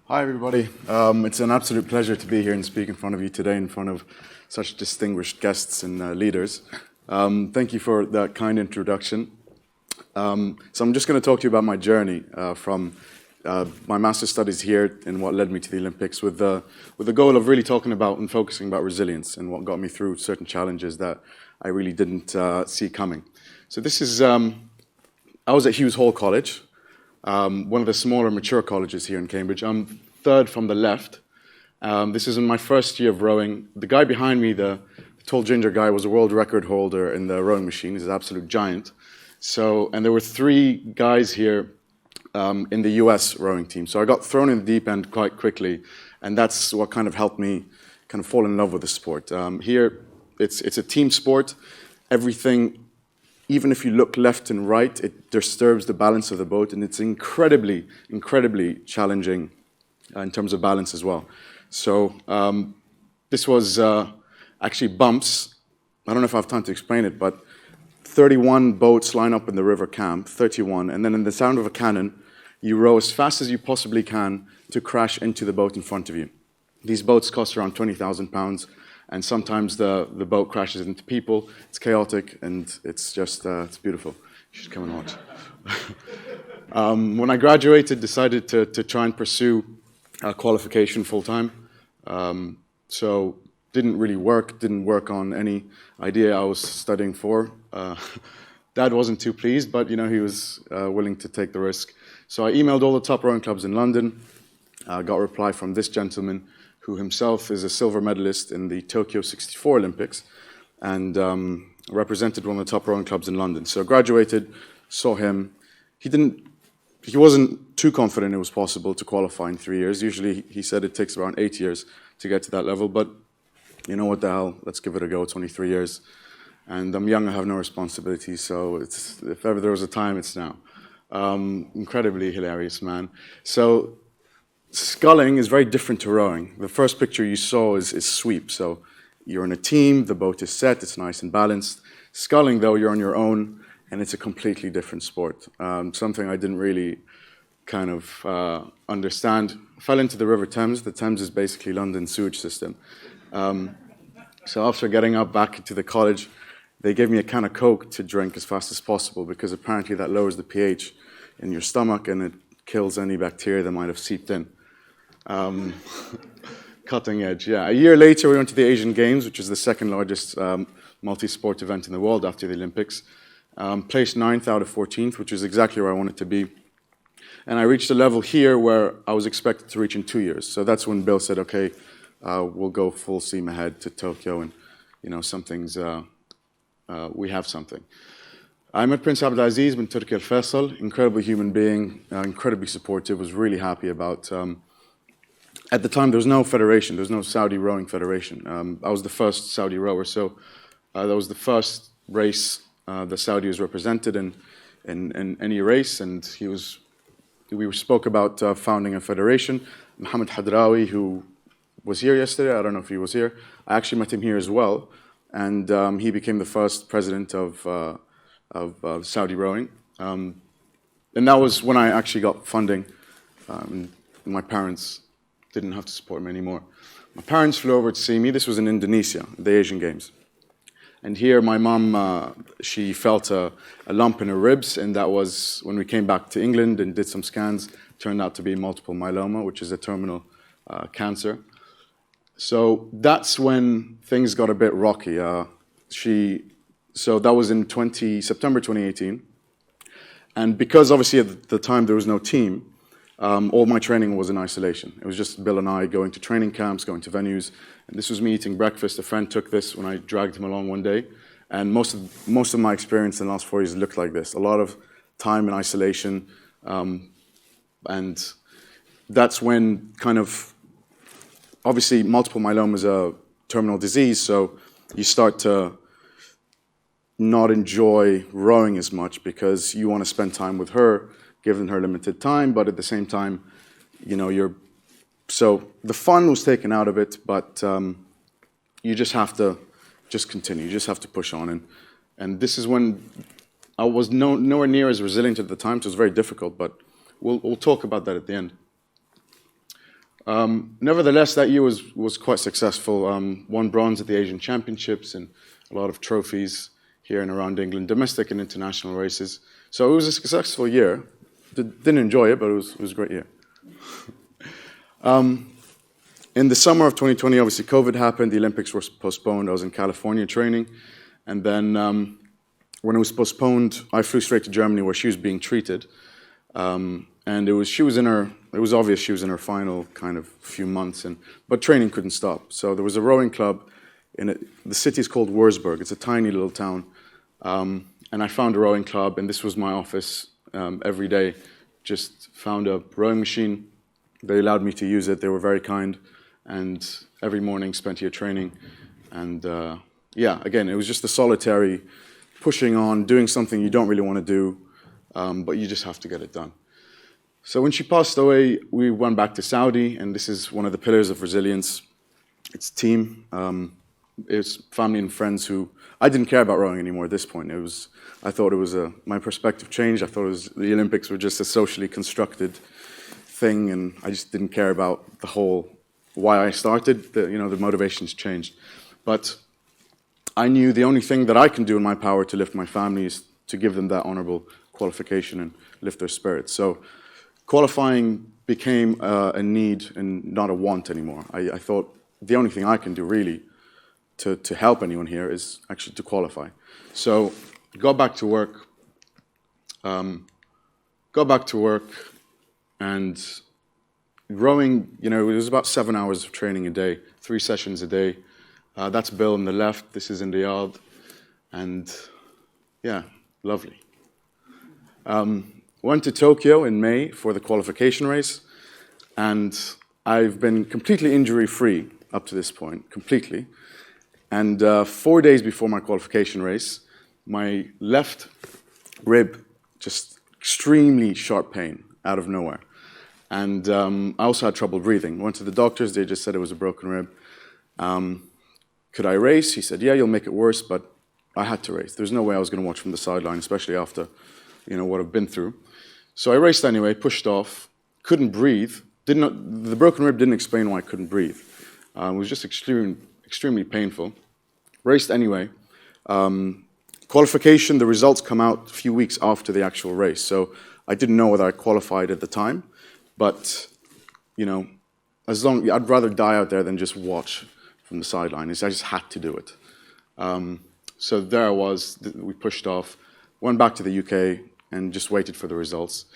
Hi, everybody. It's an absolute pleasure to be here and speak in front of you today, in front of such distinguished guests and leaders. Thank you for that kind introduction. So I'm just going to talk to you about my journey from my master's studies here and what led me to the Olympics, with the goal of really talking about and focusing about resilience and what got me through certain challenges that I really didn't see coming. So this is, I was at Hughes Hall College, one of the smaller mature colleges here in Cambridge. I'm third from the left. This is in my first year of rowing. The guy behind me, the tall ginger guy, was a world record holder in the rowing machine. He's an absolute giant. So, and there were three guys here in the US rowing team. So I got thrown in the deep end quite quickly, and that's what kind of helped me kind of fall in love with the sport. Here, it's a team sport. Everything, even if you look left and right, it disturbs the balance of the boat, and it's incredibly, incredibly challenging in terms of balance as well. So this was actually bumps. I don't know if I have time to explain it, but 31 boats line up in the river camp, 31, and then in the sound of a cannon, you row as fast as you possibly can to crash into the boat in front of you. These boats cost around £20,000, and sometimes the boat crashes into people. It's chaotic, and it's just, it's beautiful. You should come and watch. When I graduated, decided to try and pursue qualification full-time. So didn't work on any idea I was studying for. Dad wasn't too pleased, but he was willing to take the risk. So I emailed all the top rowing clubs in London, got a reply from this gentleman, who himself is a silver medalist in the Tokyo '64 Olympics, and represented one of the top rowing clubs in London. So graduated, saw him. He wasn't too confident it was possible to qualify in 3 years. Usually he said it takes around 8 years to get to that level, but what the hell, let's give it a go. It's only 3 years. And I'm young, I have no responsibilities, so if ever there was a time, it's now. Incredibly hilarious, man. So sculling is very different to rowing. The first picture you saw is sweep. So you're in a team, the boat is set, it's nice and balanced. Sculling, though, you're on your own, and it's a completely different sport. Something I didn't really kind of understand. Fell into the River Thames. The Thames is basically London's sewage system. So after getting up back into the college, they gave me a can of Coke to drink as fast as possible, because apparently that lowers the pH in your stomach and it kills any bacteria that might have seeped in. Cutting edge, yeah. A year later, we went to the Asian Games, which is the second largest multi-sport event in the world after the Olympics. Placed 9th out of 14th, which is exactly where I wanted to be. And I reached a level here where I was expected to reach in 2 years. So that's when Bill said, okay, we'll go full steam ahead to Tokyo, and we have something. I met Prince Abdulaziz bin Turki Al Faisal, incredible human being, incredibly supportive, was really happy about. At the time, there was no federation, there was no Saudi rowing federation. I was the first Saudi rower, so that was the first race the Saudi was represented in any race, and we spoke about founding a federation. Mohammed Hadrawi, who was here yesterday, I don't know if he was here, I actually met him here as well, and he became the first president of Saudi rowing. And that was when I actually got funding. My parents didn't have to support me anymore. My parents flew over to see me. This was in Indonesia, the Asian Games. And here my mom, she felt a lump in her ribs, and that was when we came back to England and did some scans. Turned out to be multiple myeloma, which is a terminal cancer. So that's when things got a bit rocky. So that was in September 2018. And because obviously at the time there was no team, all my training was in isolation. It was just Bill and I going to training camps, going to venues. And this was me eating breakfast. A friend took this when I dragged him along one day. And most of my experience in the last 4 years looked like this. A lot of time in isolation. And that's when kind of, obviously multiple myeloma is a terminal disease, so you start to not enjoy rowing as much because you want to spend time with her, given her limited time, but at the same time, so the fun was taken out of it, but you just have to continue, you just have to push on. And this is when I was nowhere near as resilient at the time, so it was very difficult, but we'll talk about that at the end. Nevertheless, that year was quite successful. Won bronze at the Asian Championships and a lot of trophies here and around England, domestic and international races. So it was a successful year. Didn't enjoy it, but it was a great year. In the summer of 2020, obviously COVID happened, the Olympics were postponed, I was in California training, and then when it was postponed, I flew straight to Germany where she was being treated, and it was obvious she was in her final kind of few months, but training couldn't stop. So there was a rowing club, the city is called Wurzburg, it's a tiny little town, and I found a rowing club, and this was my office every day, just found a rowing machine. They allowed me to use it, they were very kind, and every morning spent here training. And yeah, again, it was just a solitary pushing on, doing something you don't really want to do, but you just have to get it done. So when she passed away, we went back to Saudi, and this is one of the pillars of resilience. It's team. It's family and friends who, I didn't care about rowing anymore at this point. I thought it was my perspective changed. I thought the Olympics were just a socially constructed thing, and I just didn't care about the whole why I started. The motivations changed. But I knew the only thing that I can do in my power to lift my family is to give them that honorable qualification and lift their spirits. So qualifying became a need and not a want anymore. I thought the only thing I can do really to help anyone here is actually to qualify. So got back to work, and rowing, it was about 7 hours of training a day, 3 sessions a day. That's Bill on the left, this is in the yard, and yeah, lovely. Went to Tokyo in May for the qualification race, and I've been completely injury-free up to this point, completely. And 4 days before my qualification race, my left rib, just extremely sharp pain out of nowhere. And I also had trouble breathing. Went to the doctors, they just said it was a broken rib. Could I race? He said, yeah, you'll make it worse, but I had to race. There's no way I was going to watch from the sideline, especially after what I've been through. So I raced anyway, pushed off, couldn't breathe. The broken rib didn't explain why I couldn't breathe. It was just extremely painful. Raced anyway. Qualification, the results come out a few weeks after the actual race. So I didn't know whether I qualified at the time, but I'd rather die out there than just watch from the sideline. I just had to do it. So there I was, we pushed off, went back to the UK and just waited for the results.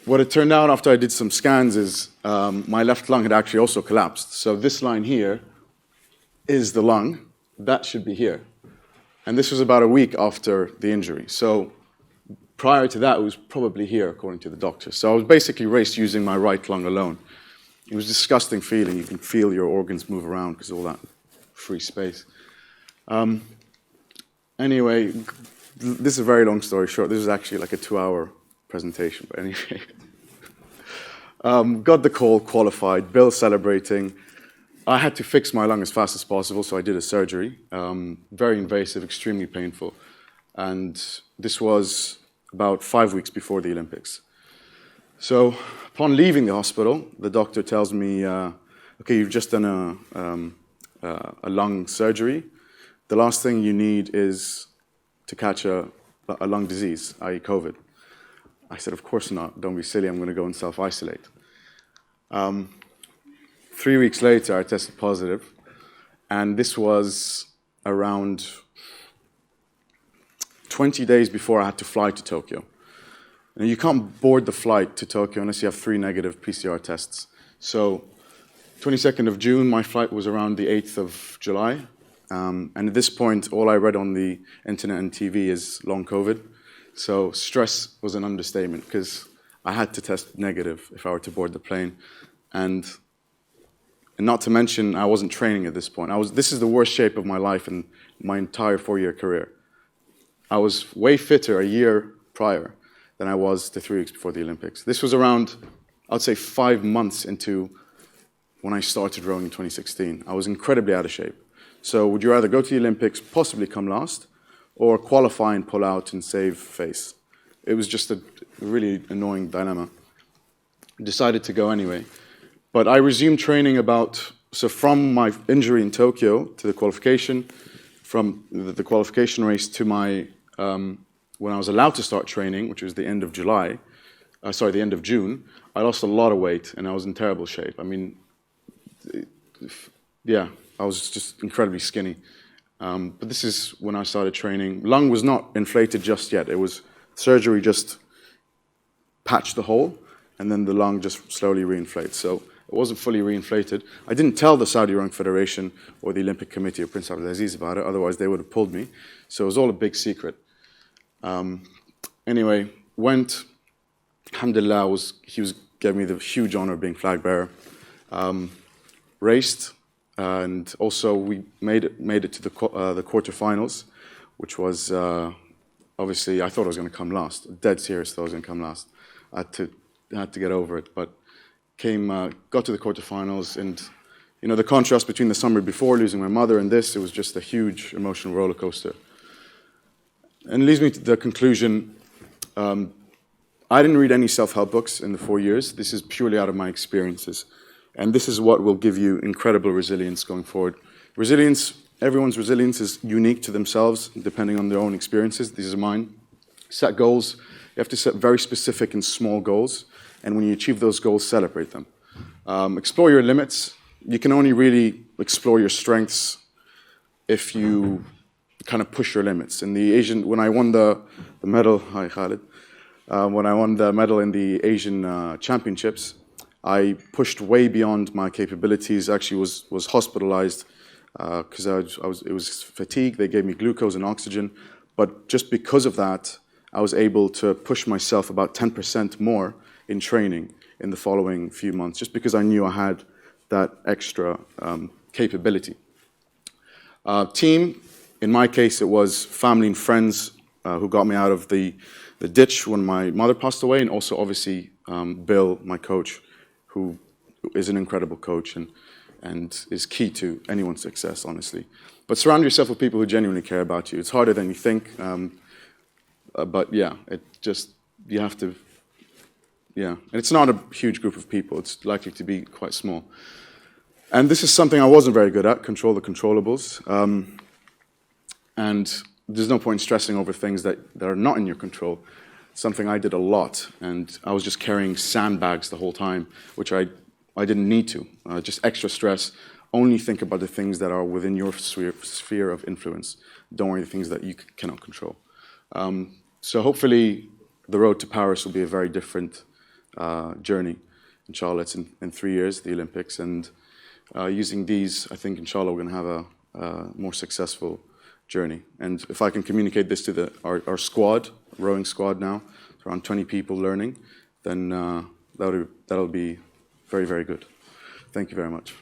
What it turned out after I did some scans is my left lung had actually also collapsed. So this line here is the lung, that should be here. And this was about a week after the injury. So prior to that, it was probably here, according to the doctor. So I was basically raced using my right lung alone. It was a disgusting feeling. You can feel your organs move around because of all that free space. Anyway, this is a very long story short. This is actually like a 2-hour presentation, but anyway. Got the call, qualified, Bill celebrating. I had to fix my lung as fast as possible, so I did a surgery. Very invasive, extremely painful. And this was about 5 weeks before the Olympics. So upon leaving the hospital, the doctor tells me, okay, you've just done a lung surgery. The last thing you need is to catch a lung disease, i.e. COVID. I said, of course not, don't be silly, I'm going to go and self-isolate. 3 weeks later, I tested positive, and this was around 20 days before I had to fly to Tokyo. And you can't board the flight to Tokyo unless you have 3 negative PCR tests. So 22nd of June, my flight was around the 8th of July. And at this point, all I read on the internet and TV is long COVID. So stress was an understatement because I had to test negative if I were to board the plane. And not to mention, I wasn't training at this point. This is the worst shape of my life in my entire 4-year career. I was way fitter a year prior than I was the 3 weeks before the Olympics. This was around, I'd say 5 months into when I started rowing in 2016. I was incredibly out of shape. So would you rather go to the Olympics, possibly come last, or qualify and pull out and save face? It was just a really annoying dilemma. Decided to go anyway. But I resumed training from my injury in Tokyo to the qualification, from the qualification race to when I was allowed to start training, which was the end of the end of June, I lost a lot of weight and I was in terrible shape. I mean, yeah, I was just incredibly skinny. But this is when I started training. Lung was not inflated just yet. It was surgery just patched the hole, and then the lung just slowly reinflates. So it wasn't fully reinflated. I didn't tell the Saudi Rowing Federation or the Olympic Committee or Prince Abdulaziz about it, otherwise they would have pulled me. So it was all a big secret. Anyway, went, alhamdulillah, he gave me the huge honor of being flag bearer. Raced, and also we made it to the quarterfinals, which was obviously, I thought I was going to come last. Dead serious, thought I was going to come last. I had to get over it, but got to the quarterfinals, and the contrast between the summer before losing my mother and this, it was just a huge emotional roller coaster. And it leads me to the conclusion. I didn't read any self-help books in the 4 years. This is purely out of my experiences. And this is what will give you incredible resilience going forward. Resilience, everyone's resilience is unique to themselves, depending on their own experiences. These are mine. Set goals. You have to set very specific and small goals. And when you achieve those goals, celebrate them. Explore your limits. You can only really explore your strengths if you kind of push your limits. When I won the medal, hi Khalid, when I won the medal in the Asian Championships, I pushed way beyond my capabilities. Actually, was hospitalized because it was fatigue. They gave me glucose and oxygen, but just because of that, I was able to push myself about 10% more in training in the following few months, just because I knew I had that extra capability. Team, in my case, it was family and friends who got me out of the ditch when my mother passed away, and also obviously Bill, my coach, who is an incredible coach and is key to anyone's success, honestly. But surround yourself with people who genuinely care about you. It's harder than you think, but yeah, you have to, yeah. And it's not a huge group of people. It's likely to be quite small. And this is something I wasn't very good at, control the controllables. And there's no point stressing over things that are not in your control. Something I did a lot, and I was just carrying sandbags the whole time, which I didn't need to. Just extra stress. Only think about the things that are within your sphere of influence. Don't worry the things that you cannot control. So hopefully the road to Paris will be a very different journey. Inshallah, it's in 3 years, the Olympics, and using these, I think inshallah we're going to have a more successful journey. And if I can communicate this to our squad, rowing squad now, around 20 people learning, then that'll be very, very good. Thank you very much.